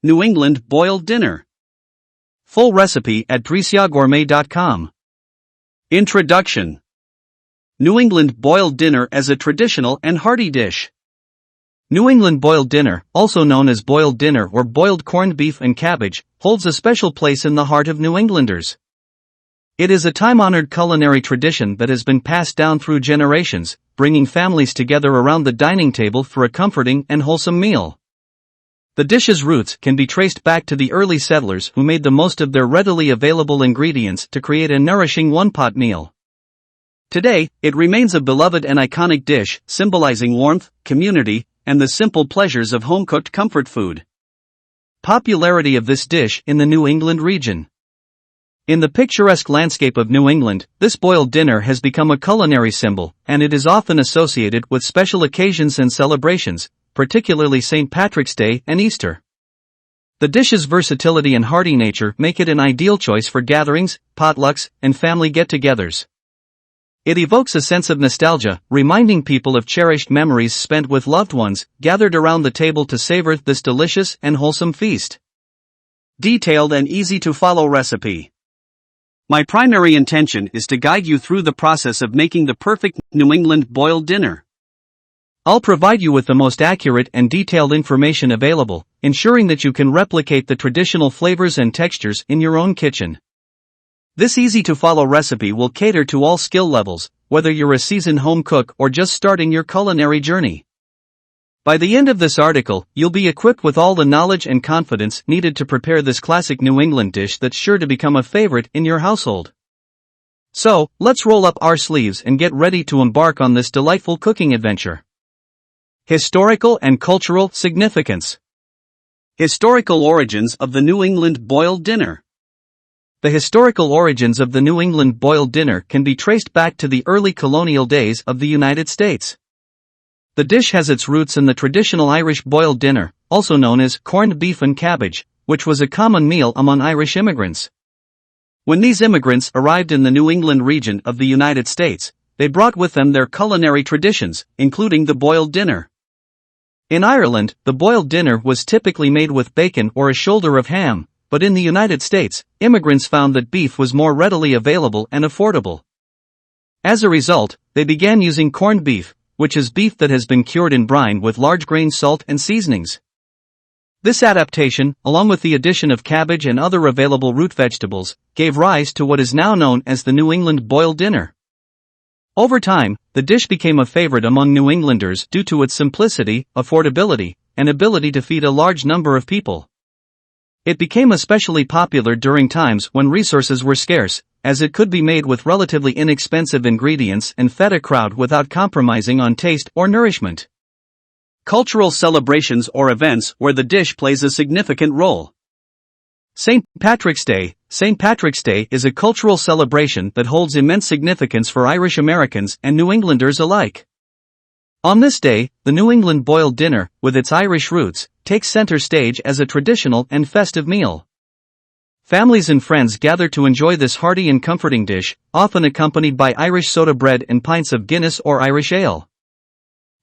New England boiled dinner. Full recipe at DreaxiaGourmet.com. Introduction. New England boiled dinner as a traditional and hearty dish. New England boiled dinner, also known as boiled dinner or boiled corned beef and cabbage, holds a special place in the heart of New Englanders. It is a time-honored culinary tradition that has been passed down through generations, bringing families together around the dining table for a comforting and wholesome meal. The dish's roots can be traced back to the early settlers who made the most of their readily available ingredients to create a nourishing one-pot meal. Today, it remains a beloved and iconic dish, symbolizing warmth, community, and the simple pleasures of home-cooked comfort food. Popularity of this dish in the New England region. In the picturesque landscape of New England, this boiled dinner has become a culinary symbol, and it is often associated with special occasions and celebrations, particularly St. Patrick's Day and Easter. The dish's versatility and hearty nature make it an ideal choice for gatherings, potlucks, and family get-togethers. It evokes a sense of nostalgia, reminding people of cherished memories spent with loved ones, gathered around the table to savor this delicious and wholesome feast. Detailed and easy-to-follow recipe. My primary intention is to guide you through the process of making the perfect New England boiled dinner. I'll provide you with the most accurate and detailed information available, ensuring that you can replicate the traditional flavors and textures in your own kitchen. This easy-to-follow recipe will cater to all skill levels, whether you're a seasoned home cook or just starting your culinary journey. By the end of this article, you'll be equipped with all the knowledge and confidence needed to prepare this classic New England dish that's sure to become a favorite in your household. So, let's roll up our sleeves and get ready to embark on this delightful cooking adventure. Historical and cultural significance. Historical origins of the New England boiled dinner. The historical origins of the New England boiled dinner can be traced back to the early colonial days of the United States. The dish has its roots in the traditional Irish boiled dinner, also known as corned beef and cabbage, which was a common meal among Irish immigrants. When these immigrants arrived in the New England region of the United States, they brought with them their culinary traditions, including the boiled dinner. In Ireland, the boiled dinner was typically made with bacon or a shoulder of ham, but in the United States, immigrants found that beef was more readily available and affordable. As a result, they began using corned beef, which is beef that has been cured in brine with large grain salt and seasonings. This adaptation, along with the addition of cabbage and other available root vegetables, gave rise to what is now known as the New England boiled dinner. Over time, the dish became a favorite among New Englanders due to its simplicity, affordability, and ability to feed a large number of people. It became especially popular during times when resources were scarce, as it could be made with relatively inexpensive ingredients and fed a crowd without compromising on taste or nourishment. Cultural celebrations or events where the dish plays a significant role. St. Patrick's Day. St. Patrick's Day is a cultural celebration that holds immense significance for Irish Americans and New Englanders alike. On this day, the New England boiled dinner, with its Irish roots, takes center stage as a traditional and festive meal. Families and friends gather to enjoy this hearty and comforting dish, often accompanied by Irish soda bread and pints of Guinness or Irish ale.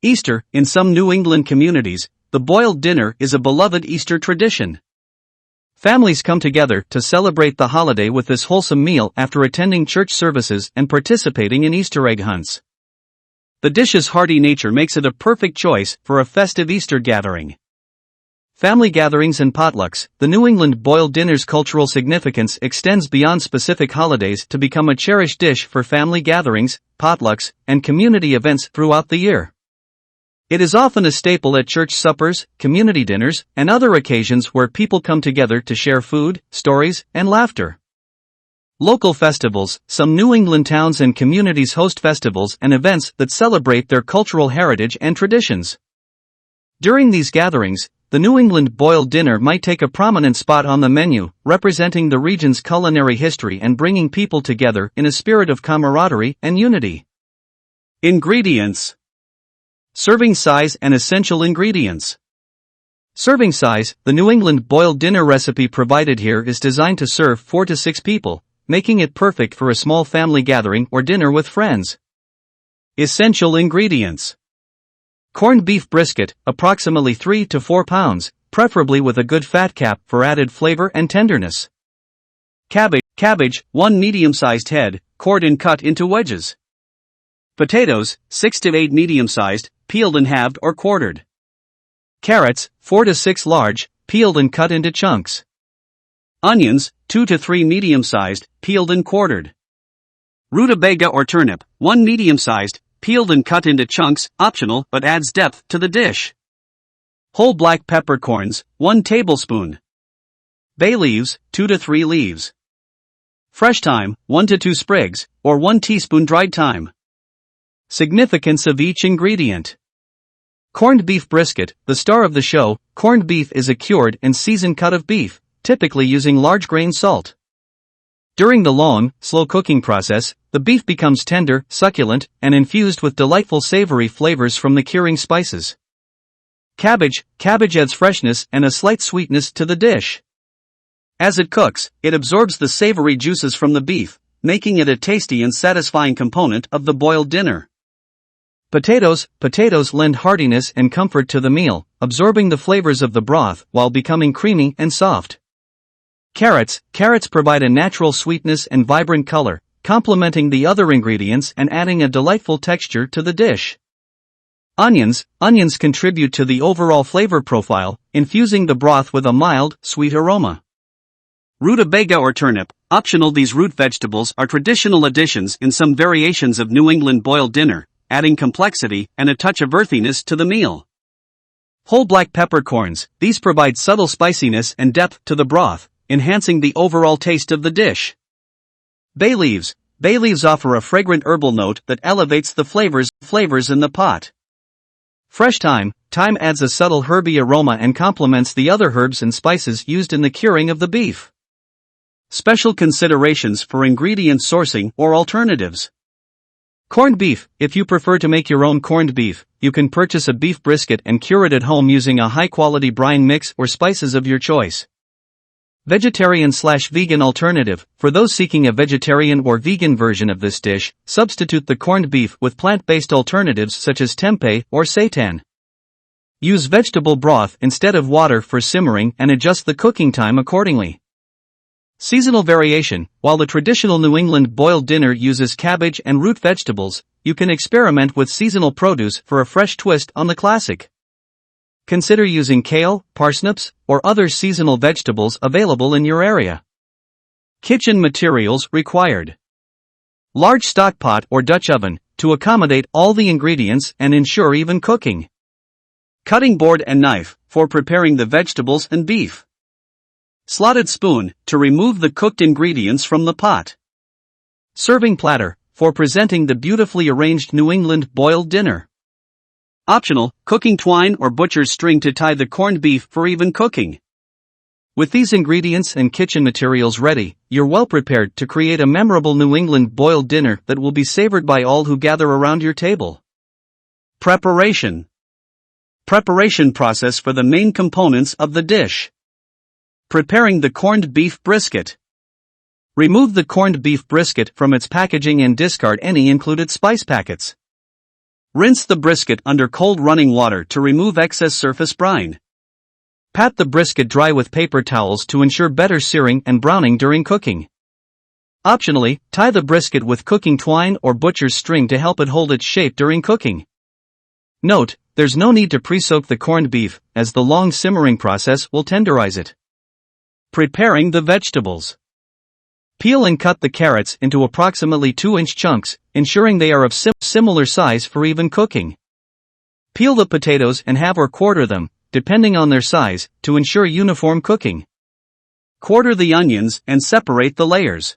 Easter. In some New England communities, the boiled dinner is a beloved Easter tradition. Families come together to celebrate the holiday with this wholesome meal after attending church services and participating in Easter egg hunts. The dish's hearty nature makes it a perfect choice for a festive Easter gathering. Family gatherings and potlucks. The New England boiled dinner's cultural significance extends beyond specific holidays to become a cherished dish for family gatherings, potlucks, and community events throughout the year. It is often a staple at church suppers, community dinners, and other occasions where people come together to share food, stories, and laughter. Local festivals. Some New England towns and communities host festivals and events that celebrate their cultural heritage and traditions. During these gatherings, the New England boiled dinner might take a prominent spot on the menu, representing the region's culinary history and bringing people together in a spirit of camaraderie and unity. Ingredients. Serving size and essential ingredients. Serving size. The New England boiled dinner recipe provided here is designed to serve 4 to 6 people, making it perfect for a small family gathering or dinner with friends. Essential ingredients. Corned beef brisket, approximately 3 to 4 pounds, preferably with a good fat cap for added flavor and tenderness. Cabbage, 1 medium-sized head, cored and cut into wedges. Potatoes, 6 to 8 medium-sized, peeled and halved or quartered. Carrots, 4 to 6 large, peeled and cut into chunks. Onions, 2 to 3 medium-sized, peeled and quartered. Rutabaga or turnip, 1 medium-sized, peeled and cut into chunks, optional but adds depth to the dish. Whole black peppercorns, 1 tablespoon. Bay leaves, 2 to 3 leaves. Fresh thyme, 1 to 2 sprigs, or 1 teaspoon dried thyme. Significance of each ingredient. Corned beef brisket, the star of the show. Corned beef is a cured and seasoned cut of beef, typically using large grain salt. During the long, slow cooking process, the beef becomes tender, succulent, and infused with delightful savory flavors from the curing spices. Cabbage adds freshness and a slight sweetness to the dish. As it cooks, it absorbs the savory juices from the beef, making it a tasty and satisfying component of the boiled dinner. Potatoes lend heartiness and comfort to the meal, absorbing the flavors of the broth while becoming creamy and soft. Carrots provide a natural sweetness and vibrant color, complementing the other ingredients and adding a delightful texture to the dish. Onions contribute to the overall flavor profile, infusing the broth with a mild, sweet aroma. Rutabaga or turnip, optional. These root vegetables are traditional additions in some variations of New England boiled dinner, adding complexity and a touch of earthiness to the meal. Whole black peppercorns, these provide subtle spiciness and depth to the broth, enhancing the overall taste of the dish. Bay leaves offer a fragrant herbal note that elevates the flavors in the pot. Fresh thyme adds a subtle herby aroma and complements the other herbs and spices used in the curing of the beef. Special considerations for ingredient sourcing or alternatives. Corned beef. If you prefer to make your own corned beef, you can purchase a beef brisket and cure it at home using a high-quality brine mix or spices of your choice. Vegetarian/vegan alternative. For those seeking a vegetarian or vegan version of this dish, substitute the corned beef with plant-based alternatives such as tempeh or seitan. Use vegetable broth instead of water for simmering and adjust the cooking time accordingly. Seasonal variation. While the traditional New England boiled dinner uses cabbage and root vegetables, you can experiment with seasonal produce for a fresh twist on the classic. Consider using kale, parsnips, or other seasonal vegetables available in your area. Kitchen materials required. Large stock pot or Dutch oven, to accommodate all the ingredients and ensure even cooking. Cutting board and knife, for preparing the vegetables and beef. Slotted spoon, to remove the cooked ingredients from the pot. Serving platter, for presenting the beautifully arranged New England boiled dinner. Optional, cooking twine or butcher's string to tie the corned beef for even cooking. With these ingredients and kitchen materials ready, you're well prepared to create a memorable New England boiled dinner that will be savored by all who gather around your table. Preparation process for the main components of the dish. Preparing the corned beef brisket. Remove the corned beef brisket from its packaging and discard any included spice packets. Rinse the brisket under cold running water to remove excess surface brine. Pat the brisket dry with paper towels to ensure better searing and browning during cooking. Optionally, tie the brisket with cooking twine or butcher's string to help it hold its shape during cooking. Note, there's no need to pre-soak the corned beef, as the long simmering process will tenderize it. Preparing the vegetables. Peel and cut the carrots into approximately 2-inch chunks, ensuring they are of similar size for even cooking. Peel the potatoes and halve or quarter them, depending on their size, to ensure uniform cooking. Quarter the onions and separate the layers.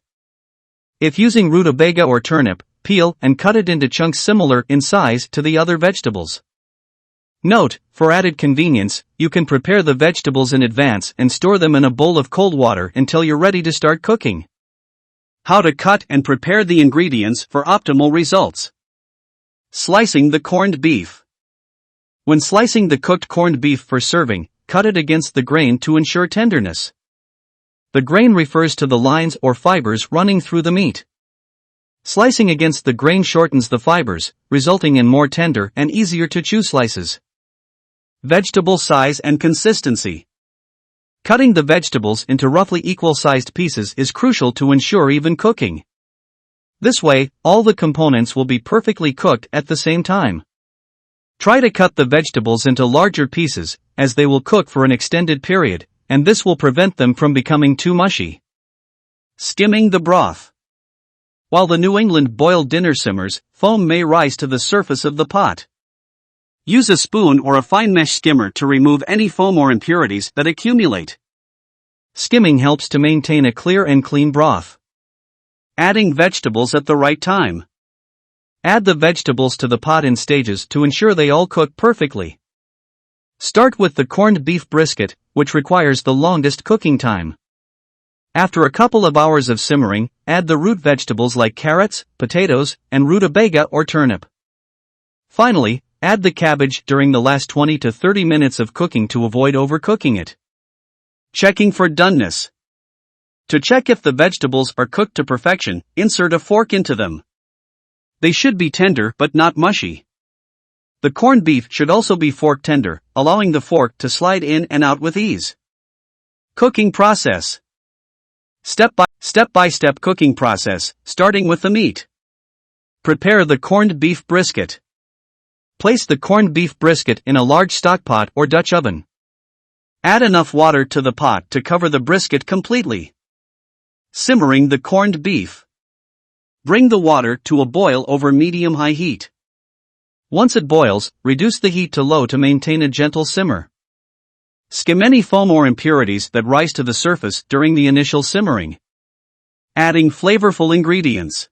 If using rutabaga or turnip, peel and cut it into chunks similar in size to the other vegetables. Note, for added convenience, you can prepare the vegetables in advance and store them in a bowl of cold water until you're ready to start cooking. How to cut and prepare the ingredients for optimal results. Slicing the corned beef. When slicing the cooked corned beef for serving, cut it against the grain to ensure tenderness. The grain refers to the lines or fibers running through the meat. Slicing against the grain shortens the fibers, resulting in more tender and easier to chew slices. Vegetable size and consistency. Cutting the vegetables into roughly equal-sized pieces is crucial to ensure even cooking. This way, all the components will be perfectly cooked at the same time. Try to cut the vegetables into larger pieces, as they will cook for an extended period, and this will prevent them from becoming too mushy. Skimming the broth. While the New England boiled dinner simmers, foam may rise to the surface of the pot. Use a spoon or a fine mesh skimmer to remove any foam or impurities that accumulate. Skimming helps to maintain a clear and clean broth. Adding vegetables at the right time. Add the vegetables to the pot in stages to ensure they all cook perfectly. Start with the corned beef brisket, which requires the longest cooking time. After a couple of hours of simmering, add the root vegetables like carrots, potatoes, and rutabaga or turnip. Finally, add the cabbage during the last 20 to 30 minutes of cooking to avoid overcooking it. Checking for doneness. To check if the vegetables are cooked to perfection, insert a fork into them. They should be tender but not mushy. The corned beef should also be fork tender, allowing the fork to slide in and out with ease. Cooking process. Step-by-step cooking process, starting with the meat. Prepare the corned beef brisket. Place the corned beef brisket in a large stock pot or Dutch oven. Add enough water to the pot to cover the brisket completely. Simmering the corned beef. Bring the water to a boil over medium-high heat. Once it boils, reduce the heat to low to maintain a gentle simmer. Skim any foam or impurities that rise to the surface during the initial simmering. Adding flavorful ingredients.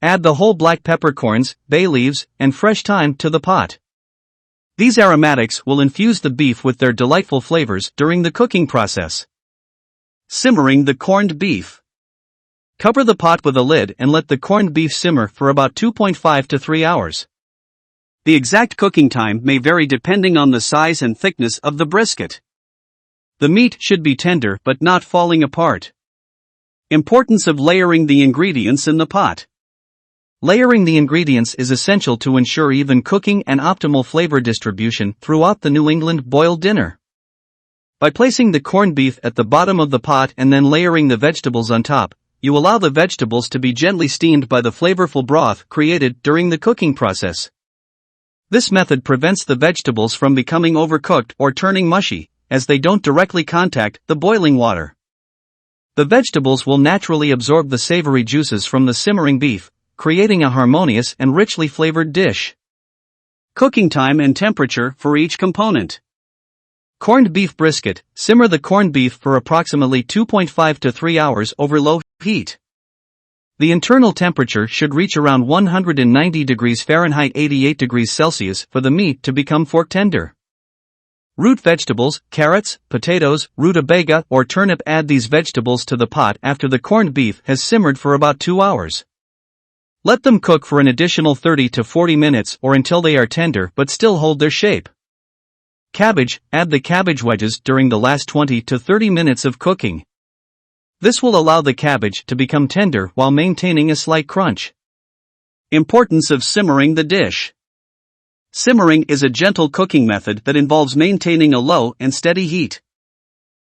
Add the whole black peppercorns, bay leaves, and fresh thyme to the pot. These aromatics will infuse the beef with their delightful flavors during the cooking process. Simmering the corned beef. Cover the pot with a lid and let the corned beef simmer for about 2.5 to 3 hours. The exact cooking time may vary depending on the size and thickness of the brisket. The meat should be tender but not falling apart. Importance of layering the ingredients in the pot. Layering the ingredients is essential to ensure even cooking and optimal flavor distribution throughout the New England boiled dinner. By placing the corned beef at the bottom of the pot and then layering the vegetables on top, you allow the vegetables to be gently steamed by the flavorful broth created during the cooking process. This method prevents the vegetables from becoming overcooked or turning mushy, as they don't directly contact the boiling water. The vegetables will naturally absorb the savory juices from the simmering beef, creating a harmonious and richly flavored dish. Cooking time and temperature for each component. Corned beef brisket. Simmer the corned beef for approximately 2.5 to 3 hours over low heat. The internal temperature should reach around 190 degrees Fahrenheit 88 degrees Celsius for the meat to become fork tender. Root vegetables, carrots, potatoes, rutabaga, or turnip. Add these vegetables to the pot after the corned beef has simmered for about 2 hours. Let them cook for an additional 30 to 40 minutes or until they are tender but still hold their shape. Cabbage. Add the cabbage wedges during the last 20 to 30 minutes of cooking. This will allow the cabbage to become tender while maintaining a slight crunch. Importance of simmering the dish. Simmering is a gentle cooking method that involves maintaining a low and steady heat.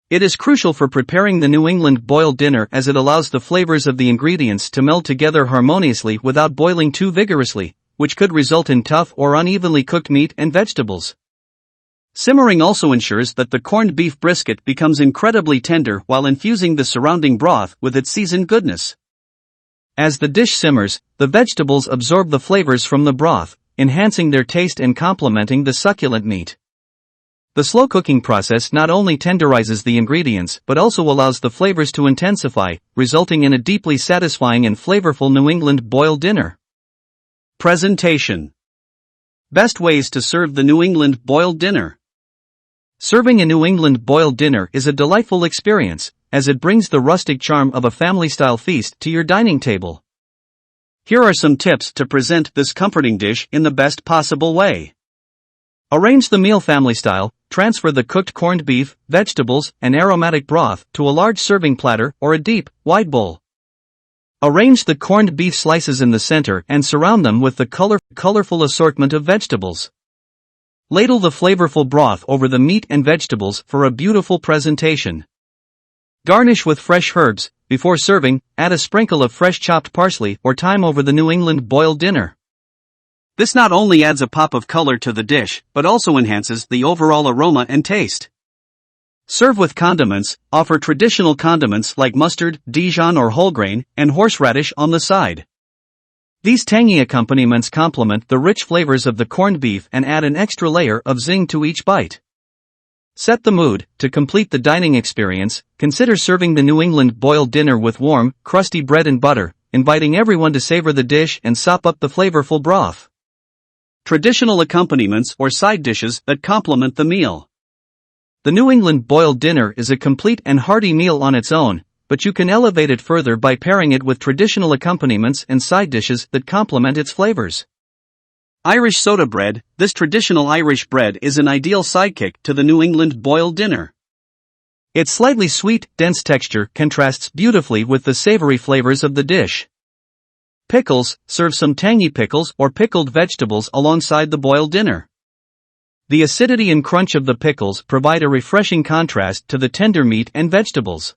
It is crucial for preparing the New England boiled dinner as it allows the flavors of the ingredients to meld together harmoniously without boiling too vigorously, which could result in tough or unevenly cooked meat and vegetables. Simmering also ensures that the corned beef brisket becomes incredibly tender while infusing the surrounding broth with its seasoned goodness. As the dish simmers, the vegetables absorb the flavors from the broth, enhancing their taste and complementing the succulent meat. The slow cooking process not only tenderizes the ingredients but also allows the flavors to intensify, resulting in a deeply satisfying and flavorful New England boiled dinner. Presentation. Best ways to serve the New England boiled dinner. Serving a New England boiled dinner is a delightful experience, as it brings the rustic charm of a family-style feast to your dining table. Here are some tips to present this comforting dish in the best possible way. Arrange the meal family-style. Transfer the cooked corned beef, vegetables, and aromatic broth to a large serving platter or a deep, wide bowl. Arrange the corned beef slices in the center and surround them with the colorful assortment of vegetables. Ladle the flavorful broth over the meat and vegetables for a beautiful presentation. Garnish with fresh herbs. Before serving, add a sprinkle of fresh chopped parsley or thyme over the New England boiled dinner. This not only adds a pop of color to the dish, but also enhances the overall aroma and taste. Serve with condiments. Offer traditional condiments like mustard, Dijon or whole grain, and horseradish on the side. These tangy accompaniments complement the rich flavors of the corned beef and add an extra layer of zing to each bite. Set the mood. To complete the dining experience, consider serving the New England boiled dinner with warm, crusty bread and butter, inviting everyone to savor the dish and sop up the flavorful broth. Traditional accompaniments or side dishes that complement the meal. The New England boiled dinner is a complete and hearty meal on its own, but you can elevate it further by pairing it with traditional accompaniments and side dishes that complement its flavors. Irish soda bread. This traditional Irish bread is an ideal sidekick to the New England boiled dinner. Its slightly sweet, dense texture contrasts beautifully with the savory flavors of the dish. Pickles. Serve some tangy pickles or pickled vegetables alongside the boiled dinner. The acidity and crunch of the pickles provide a refreshing contrast to the tender meat and vegetables.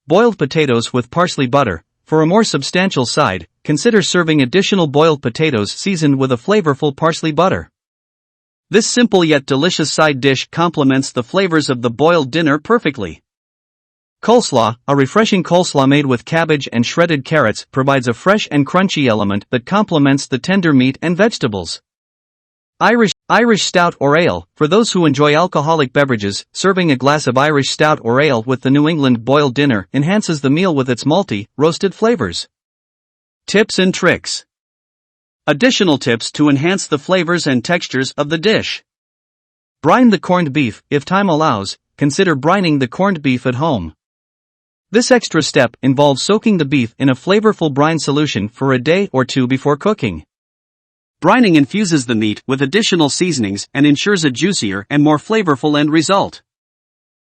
Boiled potatoes with parsley butter. For a more substantial side, consider serving additional boiled potatoes seasoned with a flavorful parsley butter. This simple yet delicious side dish complements the flavors of the boiled dinner perfectly. Coleslaw. A refreshing coleslaw made with cabbage and shredded carrots provides a fresh and crunchy element that complements the tender meat and vegetables. Irish stout or ale. For those who enjoy alcoholic beverages, serving a glass of Irish stout or ale with the New England boiled dinner enhances the meal with its malty, roasted flavors. Tips and tricks. Additional tips to enhance the flavors and textures of the dish. Brine the corned beef. If time allows, consider brining the corned beef at home. This extra step involves soaking the beef in a flavorful brine solution for a day or two before cooking. Brining infuses the meat with additional seasonings and ensures a juicier and more flavorful end result.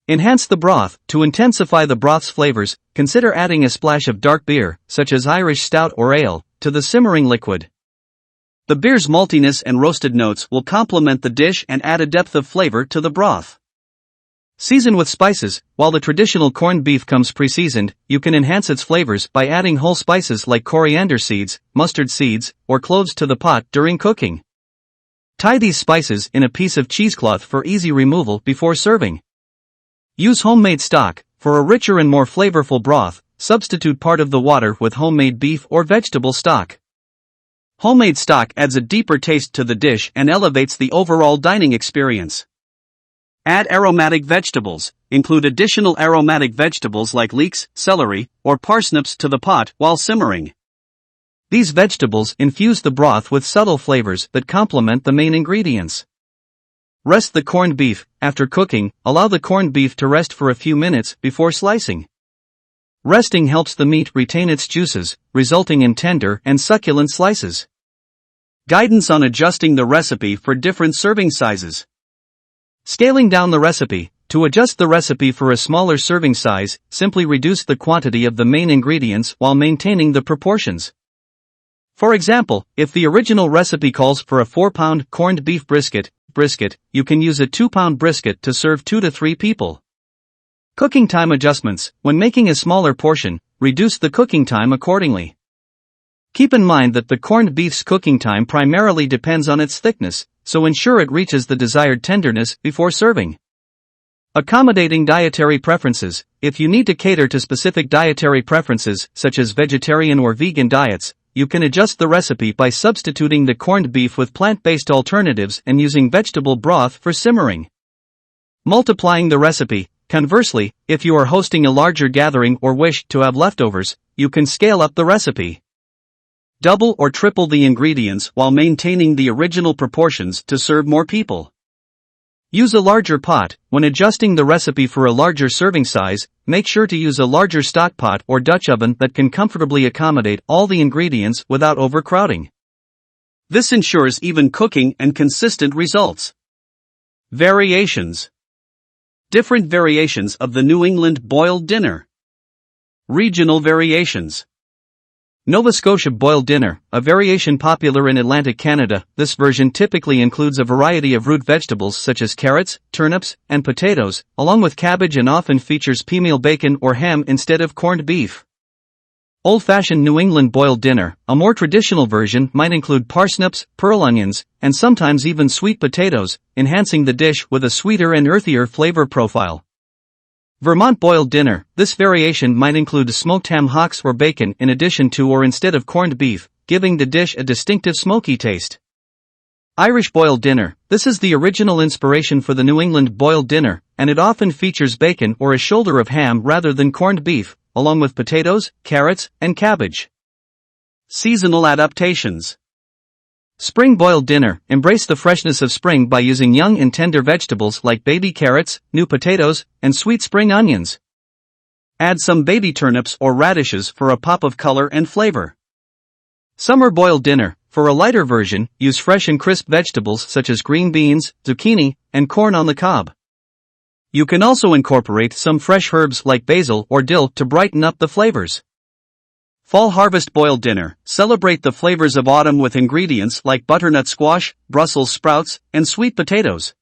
Enhance the broth. To intensify the broth's flavors, consider adding a splash of dark beer, such as Irish stout or ale, to the simmering liquid. The beer's maltiness and roasted notes will complement the dish and add a depth of flavor to the broth. Season with spices. While the traditional corned beef comes pre-seasoned, you can enhance its flavors by adding whole spices like coriander seeds, mustard seeds, or cloves to the pot during cooking. Tie these spices in a piece of cheesecloth for easy removal before serving. Use homemade stock. For a richer and more flavorful broth, substitute part of the water with homemade beef or vegetable stock. Homemade stock adds a deeper taste to the dish and elevates the overall dining experience. Add aromatic vegetables. Include additional aromatic vegetables like leeks, celery, or parsnips to the pot while simmering. These vegetables infuse the broth with subtle flavors that complement the main ingredients. Rest the corned beef. After cooking, allow the corned beef to rest for a few minutes before slicing. Resting helps the meat retain its juices, resulting in tender and succulent slices. Guidance on adjusting the recipe for different serving sizes. Scaling down the recipe. To adjust the recipe for a smaller serving size, simply reduce the quantity of the main ingredients while maintaining the proportions. For example, if the original recipe calls for a 4-pound corned beef brisket, you can use a 2-pound brisket to serve 2 to 3 people. Cooking time adjustments. When making a smaller portion, reduce the cooking time accordingly. Keep in mind that the corned beef's cooking time primarily depends on its thickness, so ensure it reaches the desired tenderness before serving. Accommodating dietary preferences. If you need to cater to specific dietary preferences, such as vegetarian or vegan diets, you can adjust the recipe by substituting the corned beef with plant-based alternatives and using vegetable broth for simmering. Multiplying the recipe. Conversely, if you are hosting a larger gathering or wish to have leftovers, you can scale up the recipe. Double or triple the ingredients while maintaining the original proportions to serve more people. Use a larger pot. When adjusting the recipe for a larger serving size, make sure to use a larger stock pot or Dutch oven that can comfortably accommodate all the ingredients without overcrowding. This ensures even cooking and consistent results. Variations. Different variations of the New England boiled dinner. Regional variations. Nova Scotia boiled dinner, a variation popular in Atlantic Canada. This version typically includes a variety of root vegetables such as carrots, turnips, and potatoes, along with cabbage, and often features peameal bacon or ham instead of corned beef. Old-fashioned New England boiled dinner, a more traditional version, might include parsnips, pearl onions, and sometimes even sweet potatoes, enhancing the dish with a sweeter and earthier flavor profile. Vermont boiled dinner, this variation might include smoked ham hocks or bacon in addition to or instead of corned beef, giving the dish a distinctive smoky taste. Irish boiled dinner, this is the original inspiration for the New England boiled dinner, and it often features bacon or a shoulder of ham rather than corned beef, along with potatoes, carrots, and cabbage. Seasonal adaptations. Spring boiled dinner, embrace the freshness of spring by using young and tender vegetables like baby carrots, new potatoes, and sweet spring onions. Add some baby turnips or radishes for a pop of color and flavor. Summer boiled dinner, for a lighter version, use fresh and crisp vegetables such as green beans, zucchini, and corn on the cob. You can also incorporate some fresh herbs like basil or dill to brighten up the flavors. Fall harvest boiled dinner, celebrate the flavors of autumn with ingredients like butternut squash, Brussels sprouts, and sweet potatoes.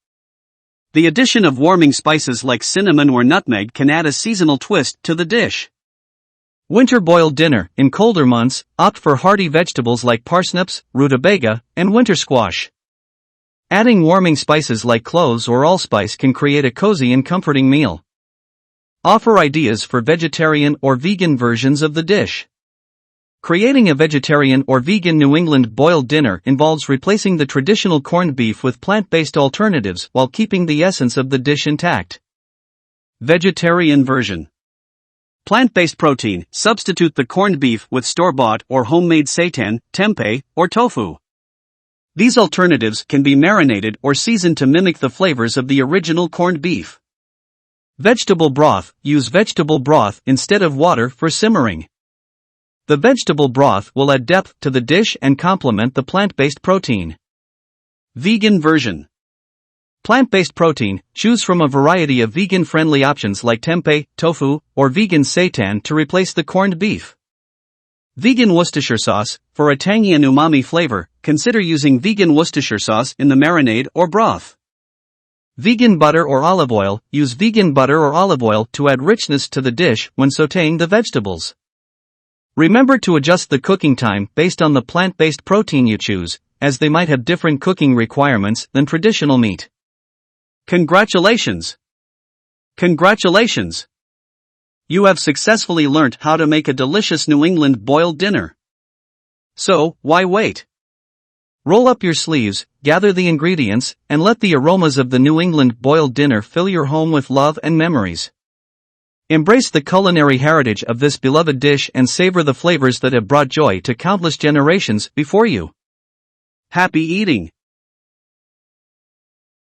The addition of warming spices like cinnamon or nutmeg can add a seasonal twist to the dish. Winter boiled dinner, in colder months, opt for hearty vegetables like parsnips, rutabaga, and winter squash. Adding warming spices like cloves or allspice can create a cozy and comforting meal. Offer ideas for vegetarian or vegan versions of the dish. Creating a vegetarian or vegan New England boiled dinner involves replacing the traditional corned beef with plant-based alternatives while keeping the essence of the dish intact. Vegetarian version. Plant-based protein, substitute the corned beef with store-bought or homemade seitan, tempeh, or tofu. These alternatives can be marinated or seasoned to mimic the flavors of the original corned beef. Vegetable broth, use vegetable broth instead of water for simmering. The vegetable broth will add depth to the dish and complement the plant-based protein. Vegan version. Plant-based protein, choose from a variety of vegan-friendly options like tempeh, tofu, or vegan seitan to replace the corned beef. Vegan Worcestershire sauce, for a tangy and umami flavor, consider using vegan Worcestershire sauce in the marinade or broth. Vegan butter or olive oil, use vegan butter or olive oil to add richness to the dish when sautéing the vegetables. Remember to adjust the cooking time based on the plant-based protein you choose, as they might have different cooking requirements than traditional meat. Congratulations! Congratulations! You have successfully learnt how to make a delicious New England boiled dinner. So, why wait? Roll up your sleeves, gather the ingredients, and let the aromas of the New England boiled dinner fill your home with love and memories. Embrace the culinary heritage of this beloved dish and savor the flavors that have brought joy to countless generations before you. Happy eating!